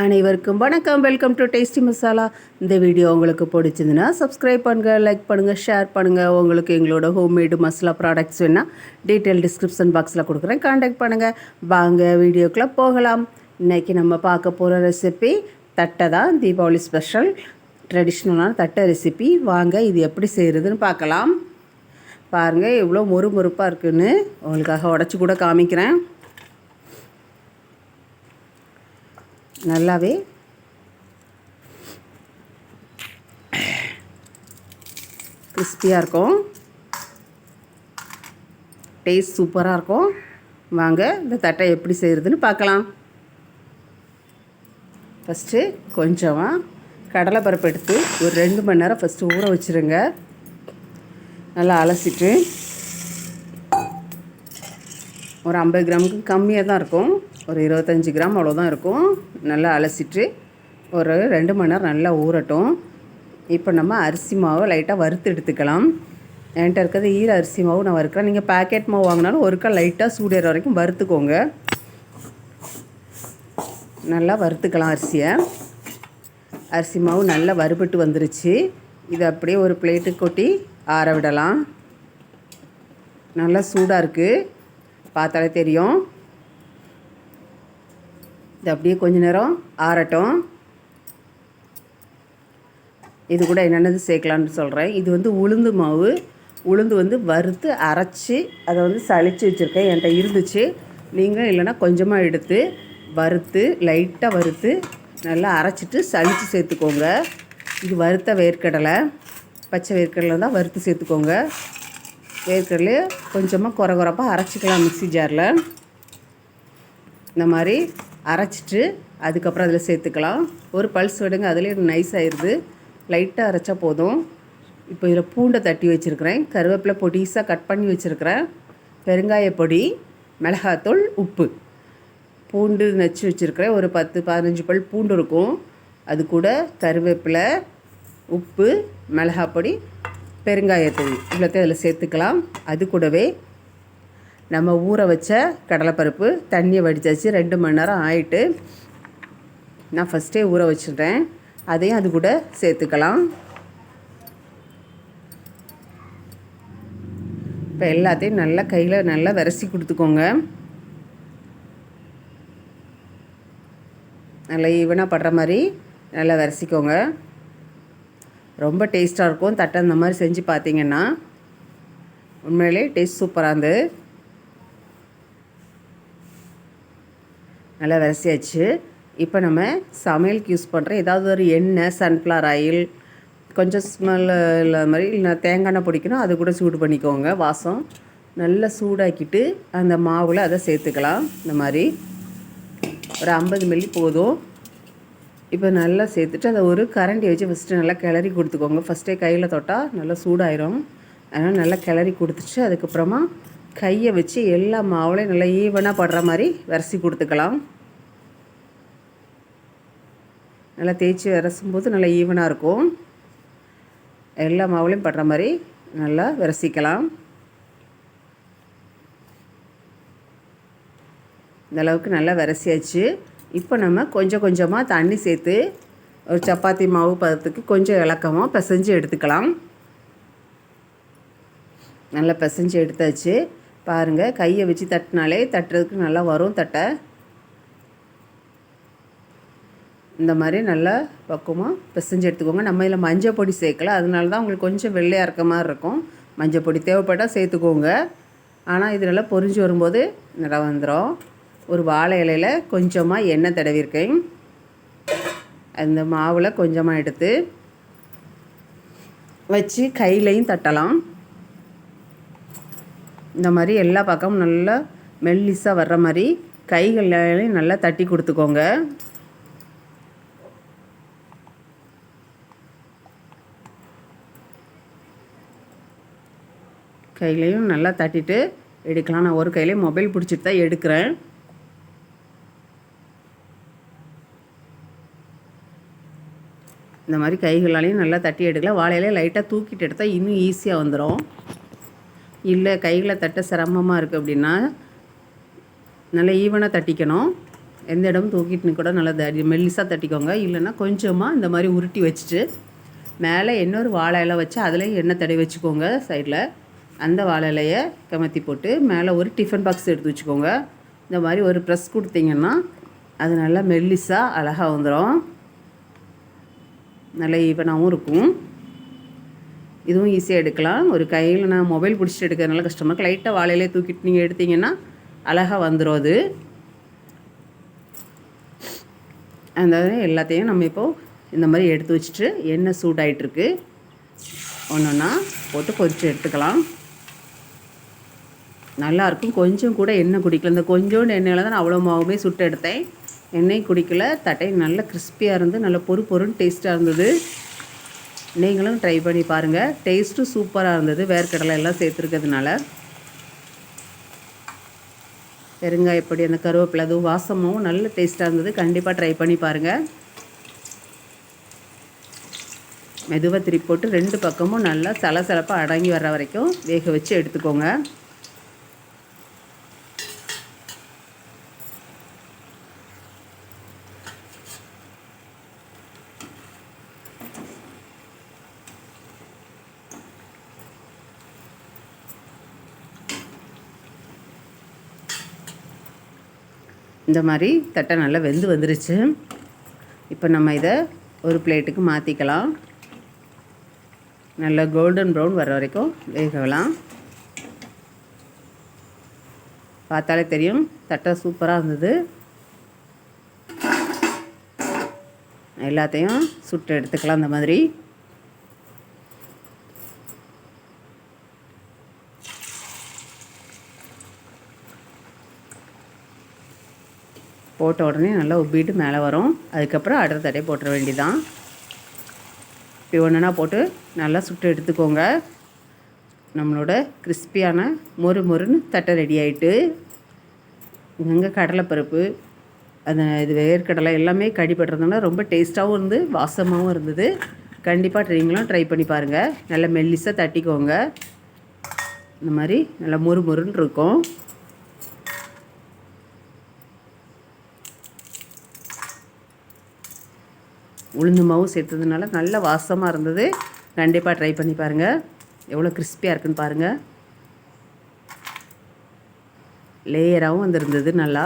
அனைவருக்கும் வணக்கம். Welcome to tasty masala. இந்த வீடியோ உங்களுக்கு பிடிச்சிருந்துன்னா சப்ஸ்கிரைப் பண்ணுங்கள், லைக் பண்ணுங்கள், ஷேர் பண்ணுங்கள். உங்களுக்கு எங்களோட ஹோம்மேடு மசாலா ப்ராடக்ட்ஸ் வேணால் டீட்டெயில் டிஸ்கிரிப்ஷன் பாக்ஸில் கொடுக்குறேன், கான்டாக்ட் பண்ணுங்கள். வாங்க வீடியோக்குள்ளே போகலாம். இன்றைக்கி நம்ம பார்க்க போகிற ரெசிபி தட்டை தான். தீபாவளி ஸ்பெஷல் ட்ரெடிஷ்னலான தட்டை ரெசிபி. வாங்க இது எப்படி செய்கிறதுன்னு பார்க்கலாம். பாருங்கள் எவ்வளோ மொறுமொறுப்பாக இருக்குதுன்னு உங்களுக்காக உடச்சி கூட காமிக்கிறேன். நல்லாவே கிறிஸ்பியாக இருக்கும், டேஸ்ட் சூப்பராக இருக்கும். வாங்க இந்த தட்டை எப்படி செய்கிறதுன்னு பார்க்கலாம். ஃபஸ்ட்டு கொஞ்சமாக கடலைப்பருப்பு எடுத்து ஒரு 2 மணி நேரம் ஃபஸ்ட்டு ஊற வச்சுருங்க. நல்லா அலசிட்டு ஒரு 50 கிராமுக்கு கம்மியாக தான் இருக்கும், ஒரு 25 கிராம் அவ்வளோதான் இருக்கும். நல்லா அலசிட்டு ஒரு 2 மணி நேரம் நல்லா ஊறட்டும். இப்போ நம்ம அரிசி மாவை லைட்டாக வறுத்து எடுத்துக்கலாம். என்கிட்ட இருக்கிறது ஈர அரிசி மாவு நான் வறுக்கிறேன். நீங்கள் பேக்கெட் மாவு வாங்கினாலும் ஒருக்கா லைட்டாக சூடேற வரைக்கும் வறுத்துக்கோங்க. நல்லா வறுத்துக்கலாம் அரிசியை. அரிசி மாவு நல்லா வறுபட்டு வந்துருச்சு. இதை அப்படியே ஒரு பிளேட்டுக்கு கொட்டி ஆற விடலாம். நல்லா சூடாக இருக்குது, பார்த்தாலே தெரியும். இது அப்படியே கொஞ்ச நேரம் ஆறட்டும். இது கூட என்னென்னது சேர்க்கலான்னு சொல்கிறேன். இது வந்து உளுந்து மாவு. உளுந்து வறுத்து அரைச்சி அதை சளிச்சு வச்சுருக்கேன். என்கிட்ட இருந்துச்சு. நீங்கள் இல்லைனா கொஞ்சமாக எடுத்து வறுத்து லைட்டாக வறுத்து நல்லா அரைச்சிட்டு சளிச்சு சேர்த்துக்கோங்க. இது வறுத்த வேர்க்கடலை, பச்சை வேர்க்கடலை தான் வறுத்து சேர்த்துக்கோங்க. வேர்க்கடலையே கொஞ்சமாக குறப்பாக அரைச்சிக்கலாம் மிக்ஸி ஜாரில். இந்த மாதிரி அரைச்சிட்டு அதுக்கப்புறம் அதில் சேர்த்துக்கலாம். ஒரு பல்ஸ் விடுங்க, அதிலே நைஸ் ஆயிடுது. லைட்டாக அரைச்சா போதும். இப்போ இதில் பூண்டை தட்டி வச்சுருக்கிறேன், கருவேப்பிலை பொடிசாக கட் பண்ணி வச்சுருக்கிறேன், பெருங்காய பொடி, மிளகாத்தூள், உப்பு. பூண்டு நச்சு வச்சுருக்கிறேன், ஒரு 10-15 பல் பூண்டு இருக்கும். அது கூட கருவேப்பிலை, உப்பு, மிளகாப்பொடி, பெருங்காயத்தூள் இவ்வளோத்தையும் அதில் சேர்த்துக்கலாம். அது கூடவே நம்ம ஊற வச்ச கடலைப்பருப்பு தண்ணியை வடித்தாச்சு. 2 மணி நேரம் ஆகிட்டு நான் ஃபஸ்ட்டே ஊற வச்சுட்டேன். அதையும் அது கூட சேர்த்துக்கலாம். இப்போ எல்லாத்தையும் நல்லா கையில் நல்லா விரசி கொடுத்துக்கோங்க. நல்லா ஈவனாக படுற மாதிரி நல்லா விரசிக்கோங்க. ரொம்ப டேஸ்ட்டாக இருக்கும். தட்டை இந்த மாதிரி செஞ்சு பார்த்தீங்கன்னா உண்மையிலே டேஸ்ட் சூப்பராக இருந்து. நல்லா விரசியாச்சு. இப்போ நம்ம சமையலுக்கு யூஸ் பண்ணுற ஏதாவது ஒரு எண்ணெய், சன்ஃப்ளவர் ஆயில், கொஞ்சம் ஸ்மெல் இல்லாத மாதிரி, இல்லை தேங்காய் எண்ணெய் பிடிக்கணும், அது கூட சூடு பண்ணிக்கோங்க. வாசம் நல்லா சூடாக்கிட்டு அந்த மாவில் அதை சேர்த்துக்கலாம். இந்த மாதிரி ஒரு 50 மில்லி போதும். இப்போ நல்லா சேர்த்துட்டு அதை ஒரு கரண்டி வச்சு ஃபஸ்ட்டு நல்லா கிளறி கொடுத்துக்கோங்க. ஃபஸ்ட்டே கையில் தொட்டால் நல்லா சூடாயிரும். அதனால் நல்லா கிளறி கொடுத்துட்டு அதுக்கப்புறமா கையை வச்சு எல்லா மாவுலையும் நல்லா ஈவனாக படுற மாதிரி விரசி கொடுத்துக்கலாம். நல்லா தேய்ச்சி விரசும்போது நல்லா ஈவனாக இருக்கும். எல்லா மாவுலையும் படுற மாதிரி நல்லா விரசிக்கலாம். இந்த அளவுக்கு நல்லா விரசியாச்சு. இப்போ நம்ம கொஞ்சம் கொஞ்சமாக தண்ணி சேர்த்து ஒரு சப்பாத்தி மாவு பதத்துக்கு கொஞ்சம் இலக்கமாக பிசைஞ்சு எடுத்துக்கலாம். நல்லா பிசைஞ்சு எடுத்தாச்சு. பாருங்கள், கையை வச்சு தட்டினாலே தட்டுறதுக்கு நல்லா வரும் தட்டை. இந்த மாதிரி நல்லா பக்குவமாக பிசைஞ்சு எடுத்துக்கோங்க. நம்ம இதில் மஞ்சள் பொடி சேர்க்கல, அதனால தான் உங்களுக்கு கொஞ்சம் வெள்ளையாக இருக்க மாதிரி இருக்கும். மஞ்சள் பொடி தேவைப்பட்டால் சேர்த்துக்கோங்க. ஆனால் இது நல்லா பொரிஞ்சு வரும்போது நல்லா வந்துடும். ஒரு வாழை இலையில் கொஞ்சமாக எண்ணெய் தடவிருக்கேன். அந்த மாவில் கொஞ்சமாக எடுத்து வச்சு கையிலையும் தட்டலாம். இந்த மாதிரி எல்லா பக்கமும் நல்லா மெல்லிஸாக வர்ற மாதிரி கைகளையும் நல்லா தட்டி கொடுத்துக்கோங்க. கையிலையும் நல்லா தட்டிட்டு எடுக்கலாம். நான் ஒரு கையிலையும் மொபைல் பிடிச்சிட்டு தான் எடுக்கிறேன். இந்த மாதிரி கைகளாலையும் நல்லா தட்டி எடுக்கலாம். வாழையிலே லைட்டாக தூக்கிட்டு எடுத்தால் இன்னும் ஈஸியாக வந்துடும். இல்லை கைகளை தட்ட சிரமமாக இருக்குது அப்படின்னா நல்லா ஈவனாக தட்டிக்கணும். எந்த இடமும் தூக்கிட்டுன்னு கூட நல்லா மெல்லிசாக தட்டிக்கோங்க. இல்லைன்னா கொஞ்சமாக இந்த மாதிரி உருட்டி வச்சுட்டு மேலே இன்னொரு வாழை இலை வச்சு அதுலேயும் எண்ணெய் தடவி வச்சுக்கோங்க. சைடில் அந்த வாழை இலையை கமத்தி போட்டு மேலே ஒரு டிஃபன் பாக்ஸ் எடுத்து வச்சுக்கோங்க. இந்த மாதிரி ஒரு ப்ரெஸ் கொடுத்தீங்கன்னா அது நல்லா மெல்லிசாக அழகாக வந்துடும். நல்லா ஈவனாகவும் இருக்கும். இதுவும் ஈஸியாக எடுக்கலாம். ஒரு கையில் நான் மொபைல் பிடிச்சிட்டு எடுக்கிறதுனால கஷ்டமாக இருக்குது. லைட்டாக வாழையிலே தூக்கிட்டு நீங்கள் எடுத்திங்கன்னா அழகாக வந்துடும் அது. அந்த எல்லாத்தையும் நம்ம இப்போது இந்த மாதிரி எடுத்து வச்சுட்டு எண்ணெய் சூடாகிட்டுருக்கு. ஒன்று ஒன்றா போட்டு பொரித்து எடுத்துக்கலாம். நல்லாயிருக்கும். கொஞ்சம் கூட எண்ணெய் குடிக்கல. இந்த கொஞ்சோண்டு எண்ணெயில் தான் நான் அவ்வளோ மாவுமே சுட்டு எடுத்தேன். எண்ணெய் குடிக்கல. தட்டை நல்ல கிறிஸ்பியாக இருந்து நல்ல பொறுன்னு டேஸ்ட்டாக இருந்தது. நீங்களும் ட்ரை பண்ணி பாருங்கள். டேஸ்ட்டும் சூப்பராக இருந்தது. வேர்க்கடலை எல்லாம் சேர்த்துருக்கிறதுனால. பெருங்காயப்பொடி அந்த கருவேப்பிலை அதுவும் வாசமும் நல்ல டேஸ்ட்டாக இருந்தது. கண்டிப்பாக ட்ரை பண்ணி பாருங்கள். மெதுவாக திருப்பி போட்டு 2 பக்கமும் நல்லா சலசலப்பாக அடங்கி வர்ற வரைக்கும் வேக வச்சு எடுத்துக்கோங்க. இந்த மாதிரி தட்டை நல்லா வெந்து வந்துருச்சு. இப்போ நம்ம இதை ஒரு பிளேட்டுக்கு மாற்றிக்கலாம். நல்லா கோல்டன் ப்ரௌன் வர வரைக்கும் வேகலாம். பார்த்தாலே தெரியும் தட்டை சூப்பராக இருந்தது. எல்லாத்தையும் சுட்டு எடுத்துக்கலாம். இந்த மாதிரி போட்ட உடனே நல்லா உப்பிட்டு மேலே வரும். அதுக்கப்புறம் அடுத்த தட்டையை போட்டுற வேண்டியதான். இப்படி ஒன்றுனா போட்டு நல்லா சுட்டு எடுத்துக்கோங்க. நம்மளோட கிறிஸ்பியான மொறுன்னு தட்டை ரெடி ஆகிட்டு. இங்கே கடலைப்பருப்பு இது வேர்க்கடலை எல்லாமே கடிப்படுறதுனால ரொம்ப டேஸ்ட்டாகவும் இருந்து வாசமாகவும் இருந்தது. கண்டிப்பாக நீங்களும் ட்ரை பண்ணி பாருங்கள். நல்லா மெல்லிசாக தட்டிக்கோங்க. இந்த மாதிரி நல்லா மொறுன்னு இருக்கும். உளுந்து மாவு சேர்த்ததுனால நல்ல வாசமாக இருந்தது. கண்டிப்பாக ட்ரை பண்ணி பாருங்கள். எவ்வளோ கிறிஸ்பியாக இருக்குன்னு பாருங்கள். லேயராகவும் வந்துருந்தது. நல்லா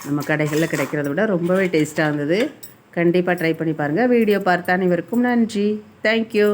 நம்ம கடைகளில் கிடைக்கிறத விட ரொம்பவே டேஸ்ட்டாக இருந்தது. கண்டிப்பாக ட்ரை பண்ணி பாருங்கள். வீடியோ பார்த்த அனைவருக்கும் நன்றி. தேங்க்யூ.